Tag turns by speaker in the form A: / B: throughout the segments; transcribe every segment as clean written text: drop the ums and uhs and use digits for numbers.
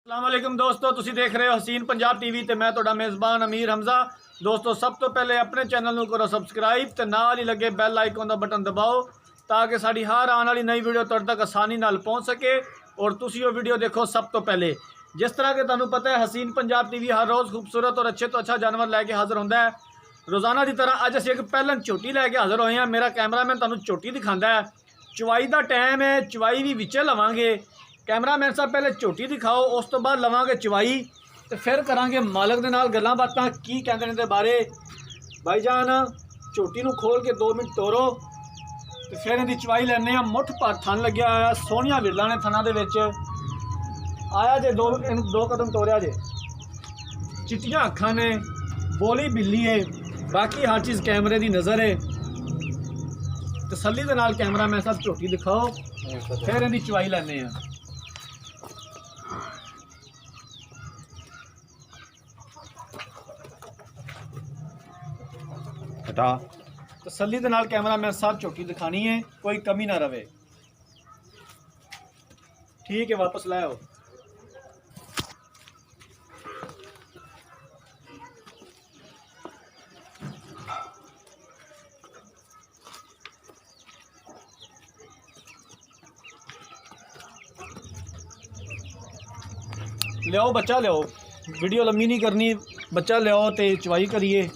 A: अस्सलाम वालेकुम दोस्तों, तुसी देख रहे हो हसीन पंजाब टीवी ते मैं तुहाडा मेज़बान अमीर हमजा। दोस्तों सब तो पहले अपने चैनल नूं करो सबसक्राइब ते नाल ही लगे बैल आइकन दा बटन दबाओ ताकि साड़ी हर आने वाली नई वीडियो तुहाडे तक आसानी नाल पहुँच सके और तुसी वो वीडियो देखो सब तो पहले। जिस तरह के तुहानूं पता है हसीन पंजाब टीवी हर रोज़ खूबसूरत और अच्छे तो अच्छा जानवर लैके हाज़र होंदा है। रोज़ाना की तरह अज असीं एक पैलन झोटी लैके हाज़र होए हैं। मेरा कैमरामैन तुहानूं झोटी दिखांदा है। चवाई का टाइम है, चवाई भी विच लवांगे। कैमरामैन साहब पहले झोटी दिखाओ, उस तो बाद लवांगे चवाई तो फिर करांगे मालक दे नाल गल्लां बातां की कहंदे ने दे बारे। भाईजान झोटी नूं खोल के 2 मिनट तोरो तो फिर इहदी चवाई लैने आ। मुठ भर थन लग्या होया, सोहणियां विरलां ने थनां दे विच। आया जे दो कदम तोरिया जे, चिट्टियां अखां ने, बोली बिल्ली है, बाकी हर चीज़ कैमरे की नज़र है। तसल्ली दे नाल कैमरामैन साहब झोटी दिखाओ फिर इहदी चवाई लैने आ। तसल्ली दे नाल कैमरामैन साहब झोटी दिखानी है, कोई कमी ना रवे। ठीक है, वापस ले आओ। लियाओ बच्चा लियाओ, वीडियो लम्मी नहीं करनी। बच्चा लियाओ तो चवाई करिए,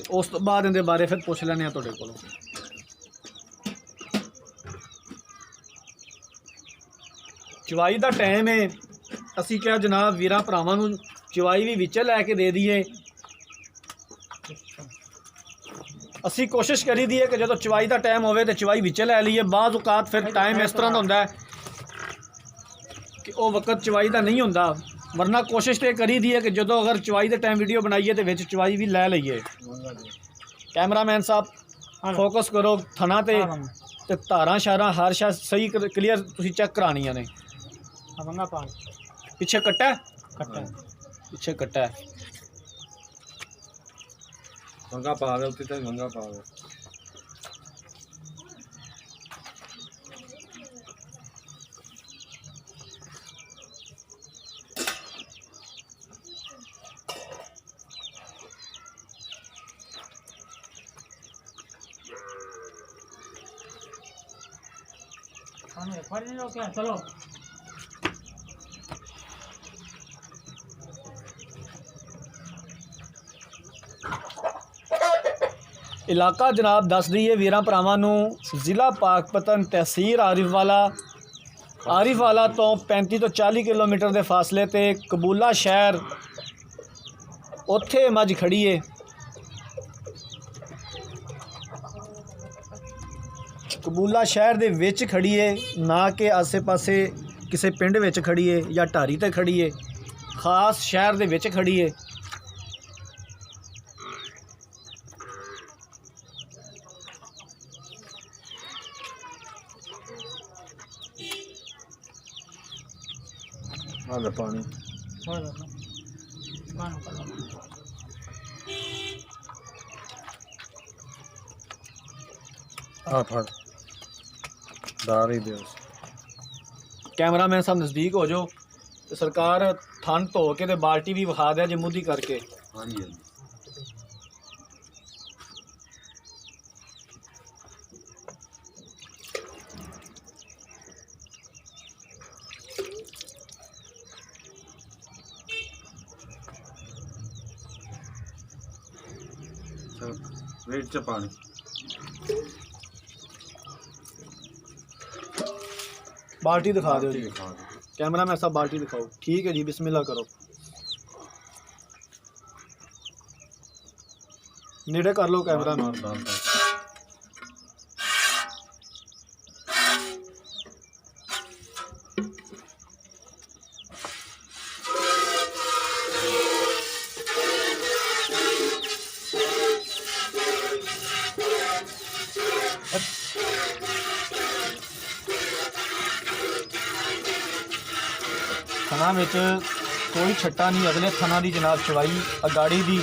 A: उस तो बाद इहदे बारे फिर पुछ लैने तुहाडे कोलों। चवाई का टाइम है, असी क्या जनाब वीरां भरावां नूं चवाई भी विच लैके दे दईए। असी कोशिश करी दी है कि जो चवाई का टाइम होवे तो चवाई विच लै लीए। बाज़ औकात फिर टाइम इस तरह का होंदा है कि वो वक्त चवाई का नहीं होंदा, वरना कोशिश तो करी दी है कि जो अगर चवाई के टाइम वीडियो बनाइए तो विच चवाई भी लै लीए। कैमरामैन साहब फोकस करो थना ते धारा शारा हर शा सही क्लीयर तुसीं चेक करानियां ने। पिछे कट्टा पिछे कट्टा
B: मंगा पा दे उत्ते ते मंगा पा दे।
C: चलो
A: इलाका जनाब दस दईए वीरां भरावां नूं, ज़िला पाकपतन तहसील आरिफवाला तो 35 तो 40 किलोमीटर के फासले ते कबूला शहर उत्थे मझ खड़ी है। कबूला शहर दे विच खड़ी है, ना कि आसे पासे किसी पिंड विच खड़ी है या ढारी ते खड़ी है, खास शहर दे विच खड़ी है।
B: आ पानी आ फड़ डार ही दे।
A: कैमरामैन साहब नज़दीक हो जाओ तो सरकार थन धो के ते बाल्टी भी विखा दे जे मुद्धी करके।
B: हाँ जी वेट च पानी
A: बाल्टी दिखा दो जी।
B: दिखा दे।
A: कैमरामैन साहब बाल्टी दिखाओ। ठीक है जी, बिस्मिल्लाह करो। नेड़े कर लो कैमरा।
B: मार डाल दे।
A: थना में कोई छट्टा नहीं, अगले थना की जनाब चवाई अगाड़ी दी,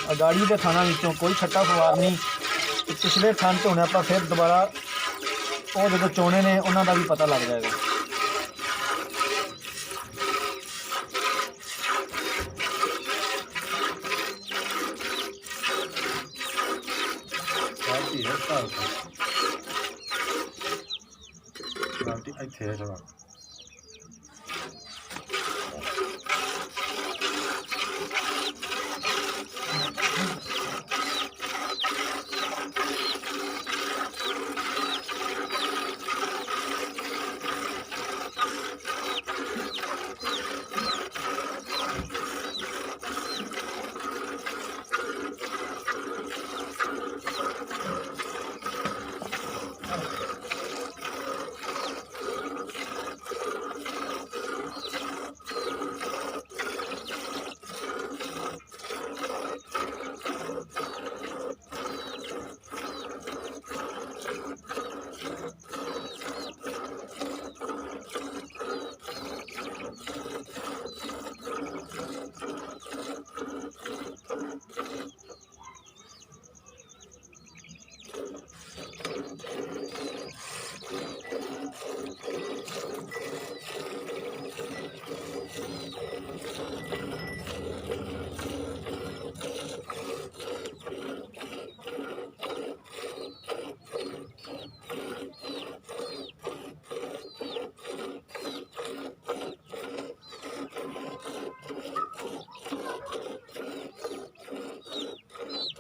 A: अगाड़ी के थाना विचों कोई छट्टा पवार नहीं। पिछले थान तो होने आप फिर दोबारा वो जो चोने ने उन्हों का भी पता लग जाएगा।
B: ਬਾਲਟੀ ਇੱਥੇ ਹੈ ਜਵਾ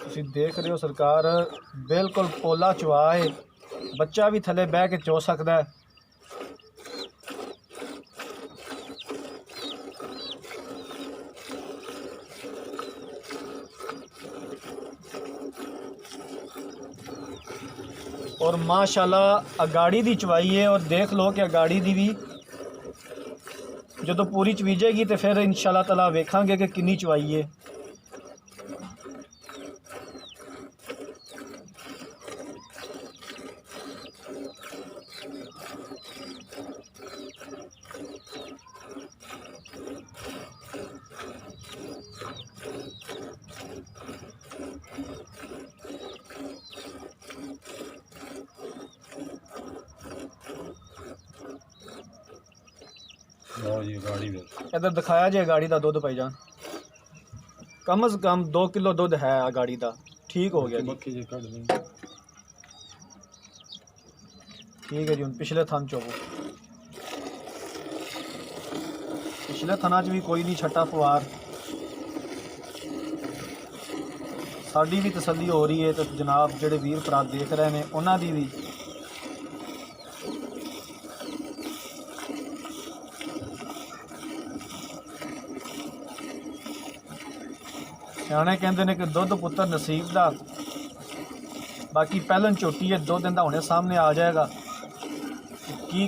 A: ਤੁਸੀਂ ਦੇਖ ਰਹੇ ਹੋ ਸਰਕਾਰ ਬਿਲਕੁਲ ਪੋਲਾ ਚਵਾ ਹੈ, ਬੱਚਾ ਵੀ ਥੱਲੇ ਬਹਿ ਕੇ ਚੋ ਸਕਦਾ ਹੈ। और माशाल्लाह अगाड़ी दी चवाई है और देख लो कि अगाड़ी दी भी जो पूरी चवीजेगी तो फिर इंशाल्लाह ताला वेखांगे कि कितनी चवाई है।
B: लो जी गाड़ी में
A: इधर दिखाया जे गाड़ी का दुध भाई जान कम से कम 2 किलो दुध है आ गाड़ी का। ठीक हो गया जी,
B: मक्खी जी कट दें।
A: ठीक है जी। हम पिछले थन चोवो, पिछले थना च भी कोई नहीं छट्टा फवार। साड़ी भी तसल्ली हो रही है तो जनाब जेडे वीर भरा देख रहे हैं उन्हों की भी। सियाने कहते हैं कि दुध पुत्र नसीब का, बाकी पहलन झोटी है 2 दिन का होने सामने आ जाएगा कि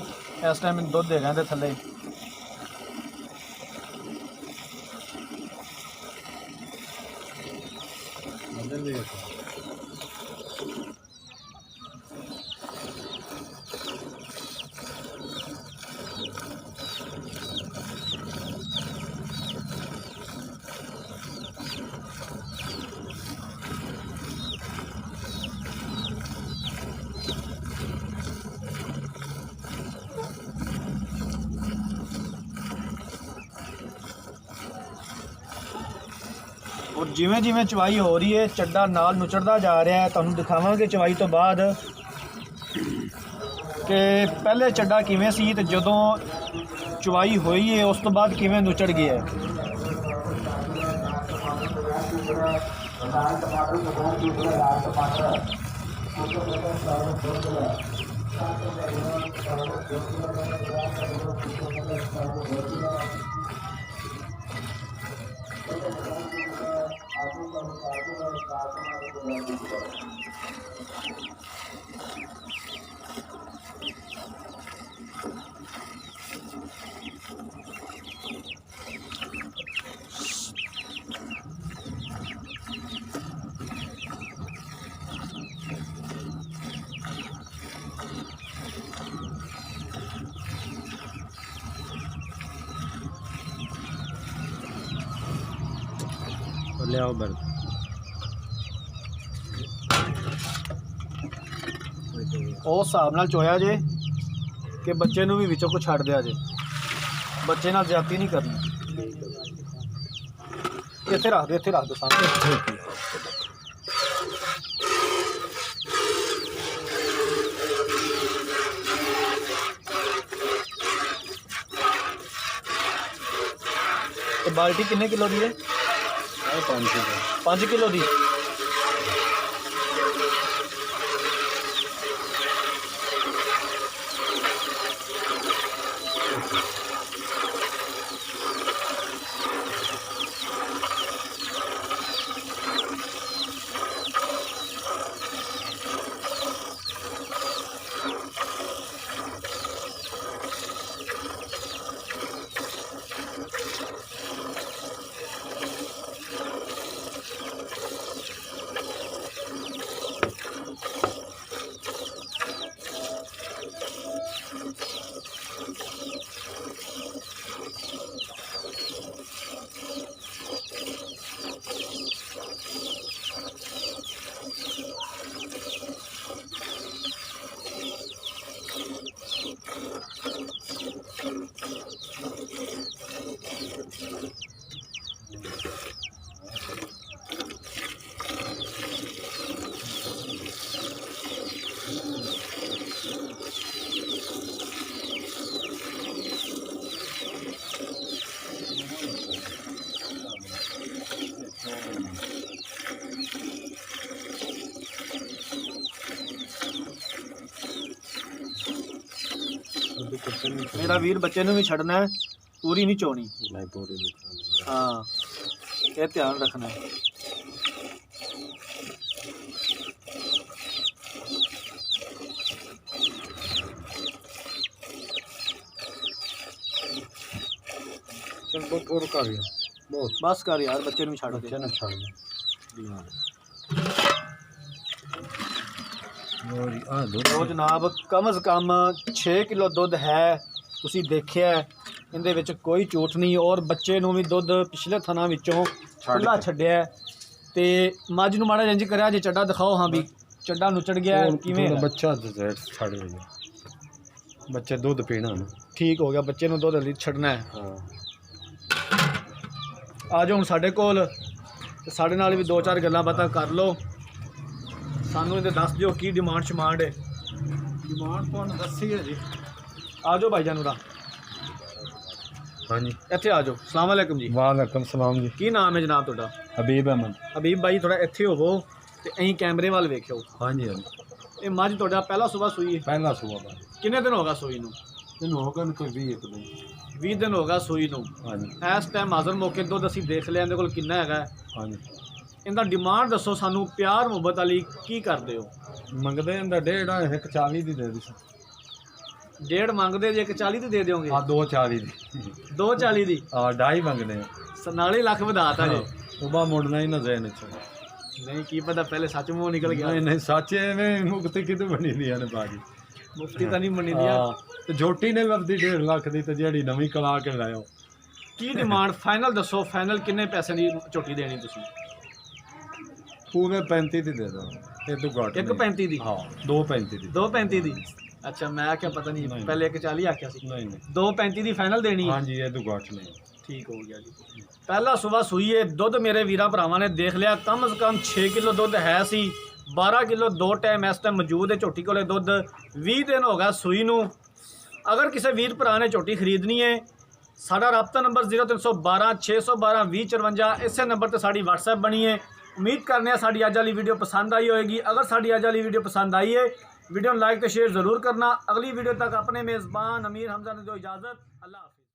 A: इस टाइम दुध दे गए थले। और जिमें जिमें चवाई हो रही है चड्डा नाल नुचड़ता जा रहा है। तुहानूं दिखावांगे चवाई तो बाद कि पहले चड्डा किवें सी ते जदों चवाई हुई है उस तो बाद किवें नुचड़ गया है।
B: ले आओ बर्द
A: उस हिसाब नाल चोया जे कि बच्चे नूं भी विचों को छड्ड दिया जे, बच्चे नाल ज्यादती नहीं करनी। इत्थे रख दो सामने। ਤੇ ਬਾਲਟੀ ਕਿੰਨੇ ਕਿਲੋ ਦੀ ਹੈ?
B: 5 किलो
A: 5 ਕਿਲੋ ਦੀ। मेरा वीर बच्चे ने भी छड़ना है, पूरी नहीं चोनी।
B: नहीं पूरी नहीं।
A: हाँ, ये ध्यान रखना है।
B: चल बहुत कर गया बहुत।
A: बस कर यार, बच्चे ने छड़
B: बच्चे
A: दे।
B: ने छड़ दे।
A: ਉਹ ਜਨਾਬ ਕਮ ਸੇ ਕਮ 6 ਕਿਲੋ ਦੁੱਧ ਹੈ, ਤੁਸੀਂ ਦੇਖਿਆ ਇਹਦੇ ਵਿੱਚ ਕੋਈ ਝੂਠ ਨਹੀਂ। ਔਰ ਬੱਚੇ ਨੂੰ ਵੀ ਦੁੱਧ ਪਿਛਲੇ ਥਣਾ ਵਿੱਚੋਂ ਖੁੱਲਾ ਛੱਡਿਆ ਤੇ ਮੱਝ ਨੂੰ ਮਾੜਾ ਇੰਜ ਕਰਿਆ ਜੇ ਚੱਡਾ ਦਿਖਾਓ। ਹਾਂ ਵੀ ਚੱਡਾ ਨੁੱਚੜ ਗਿਆ ਕਿਵੇਂ?
B: ਬੱਚਾ ਛੱਡ ਗਿਆ, ਬੱਚੇ ਦੁੱਧ ਪੀਣਾ ਨਾ।
A: ਠੀਕ ਹੋ ਗਿਆ, ਬੱਚੇ ਨੂੰ ਦੁੱਧ ਲਈ ਛੱਡਣਾ ਹੈ।
B: ਹਾਂ
A: ਆ ਜਾਓ ਹੁਣ ਸਾਡੇ ਕੋਲ ਤੇ ਸਾਡੇ ਨਾਲ ਵੀ 2-4 ਗੱਲਾਂ ਬਾਤਾਂ ਕਰ ਲਓ। ਸਾਨੂੰ ਇਹਦੇ ਦੱਸ ਦਿਓ ਕੀ ਡਿਮਾਂਡ ਸ਼ਮਾਂਡ ਹੈ।
B: ਡਿਮਾਂਡ ਤੁਹਾਨੂੰ ਦੱਸੀ ਹੈ ਜੀ।
A: ਆ ਜਾਓ ਭਾਈ ਜਾਨੂਰਾ,
B: ਹਾਂਜੀ
A: ਇੱਥੇ ਆ ਜਾਓ। ਸਲਾਮ ਵਾਲੇਕੁਮ ਜੀ।
B: ਵਾਲੇਕੁਮ ਸਲਾਮ ਜੀ।
A: ਕੀ ਨਾਮ ਹੈ ਜਨਾਬ ਤੁਹਾਡਾ?
B: ਹਬੀਬ ਅਹਿਮਦ।
A: ਹਬੀਬ ਭਾਈ ਥੋੜਾ ਇੱਥੇ ਹੋਵੋ ਤੇ ਅਸੀਂ ਕੈਮਰੇ ਵੱਲ ਵੇਖਿਓ।
B: ਹਾਂਜੀ ਹਾਂਜੀ।
A: ਇਹ ਮੱਝ ਤੁਹਾਡਾ ਪਹਿਲਾ ਸੂਬਾ ਸੂਈ ਹੈ?
B: ਪਹਿਲਾ ਸੂਬਾ ਦਾ।
A: ਕਿੰਨੇ ਦਿਨ ਹੋ ਗਿਆ ਸੂਈ ਨੂੰ?
B: ਇਹਨੂੰ ਹੋ ਗਏ ਕੋਈ 20 ਦਿਨ।
A: 20 ਦਿਨ ਹੋ ਗਿਆ ਸੂਈ ਨੂੰ।
B: ਹਾਂਜੀ।
A: ਇਸ ਟਾਈਮ ਹਾਜ਼ਰ ਮੌਕੇ ਦੁੱਧ ਅਸੀਂ ਦੇਖ ਲਿਆ ਇਹਦੇ ਕੋਲ ਕਿੰਨਾ ਹੈਗਾ।
B: ਹਾਂਜੀ।
A: ਇਹਦਾ ਡਿਮਾਂਡ ਦੱਸੋ ਸਾਨੂੰ, ਪਿਆਰ ਮੁਹੱਬਤ ਵਾਲੀ ਕੀ ਕਰਦੇ ਹੋ?
B: ਮੰਗਦੇ ਇਹਦਾ 1.5 140 ਦੀ ਦੇ ਦਿਓ।
A: 1.5 ਮੰਗਦੇ ਜੇ 140 ਦੀ ਦੇ ਦਿਓਗੇ?
B: ਹਾਂ 240 ਦੀ।
A: 240 ਦੀ?
B: ਹਾਂ 2.5 ਮੰਗਦੇ ਆ।
A: ਨਾਲੇ ਲੱਖ ਵਧਾਤਾ ਜੇ।
B: ਸੁਬਾ ਮੁੜਨਾ ਹੀ ਨਾ ਜ਼ਹਿਨ ਚ।
A: ਨਹੀਂ ਕੀ ਪਤਾ ਪਹਿਲੇ ਸੱਚ ਮੂੰਹ ਨਿਕਲ ਗਿਆ।
B: ਨਹੀਂ ਨਹੀਂ ਸੱਚ ਐਵੇਂ ਮੁਕਤੀ ਕਿਤੇ ਬਣੀ ਦੀਆਂ ਨੇ ਬਾਜੀ।
A: ਮੁਫਤੀ ਤਾਂ ਨਹੀਂ ਮੰਨੀ ਦੀਆਂ।
B: ਤੇ ਝੋਟੀ ਨੇ ਵਰਦੀ 1.5 ਲੱਖ ਦੀ ਤੇ ਜਿਹੜੀ ਨਵੀਂ ਕਲਾ ਕੇ ਲਾਇਓ।
A: ਕੀ ਡਿਮਾਂਡ ਫਾਈਨਲ ਦੱਸੋ, ਫਾਈਨਲ ਕਿੰਨੇ ਪੈਸੇ ਦੀ ਝੋਟੀ ਦੇਣੀ ਤੁਸੀਂ?
B: ਪੂਰੇ 35 ਦੀ ਦੇ ਦੋ। ਇਹ ਤੋਂ ਘੱਟ
A: 1.35 ਦੀ?
B: ਹਾਂ 2.35 ਦੀ।
A: 2.35 ਦੀ? ਅੱਛਾ ਮੈਂ ਆਖਿਆ ਪਤਾ ਨਹੀਂ
B: ਨਹੀਂ।
A: ਪਹਿਲੇ 140 ਆਖਿਆ ਸੀ।
B: ਨਹੀਂ ਨਹੀਂ
A: 2.35 ਦੀ ਫਾਈਨਲ ਦੇਣੀ ਹੈ?
B: ਹਾਂਜੀ ਇਹ ਤੋਂ ਘੱਟ ਨਹੀਂ।
A: ਠੀਕ ਹੋ ਗਿਆ ਜੀ। ਪਹਿਲਾ ਸੁਬਾ ਸੂਈ ਹੈ, ਦੁੱਧ ਮੇਰੇ ਵੀਰਾਂ ਭਰਾਵਾਂ ਨੇ ਦੇਖ ਲਿਆ ਕਮ ਸੇ ਕਮ 6 ਕਿਲੋ ਦੁੱਧ ਹੈ ਸੀ। 12 ਕਿਲੋ 2 ਟਾਈਮ ਇਸ ਟਾਈਮ ਮੌਜੂਦ ਹੈ ਝੋਟੀ ਕੋਲੇ ਦੁੱਧ। 20 ਦਿਨ ਹੋ ਗਿਆ ਸੂਈ ਨੂੰ। ਅਗਰ ਕਿਸੇ ਵੀਰ ਭਰਾ ਨੇ ਝੋਟੀ ਖਰੀਦਣੀ ਹੈ, ਸਾਡਾ ਰਾਬਤਾ ਨੰਬਰ 0312 612 2054, ਇਸੇ ਨੰਬਰ ਤੇ ਸਾਡੀ WhatsApp ਬਣੀ ਹੈ। ਉਮੀਦ ਕਰਨੇ ਆ ਸਾਡੀ ਅੱਜ ਵਾਲੀ ਵੀਡੀਓ ਪਸੰਦ ਆਈ ਹੋਏਗੀ। ਅਗਰ ਸਾਡੀ ਅੱਜ ਵਾਲੀ ਵੀਡੀਓ ਪਸੰਦ ਆਈ ਹੈ, ਵੀਡੀਓ ਨੂੰ ਲਾइक ਤੇ शेयर ज़रूर करना। अगली वीडियो तक अपने मेज़बान अमीर हमजा ने दो इजाज़त। अल्लाह हाफ़िज़।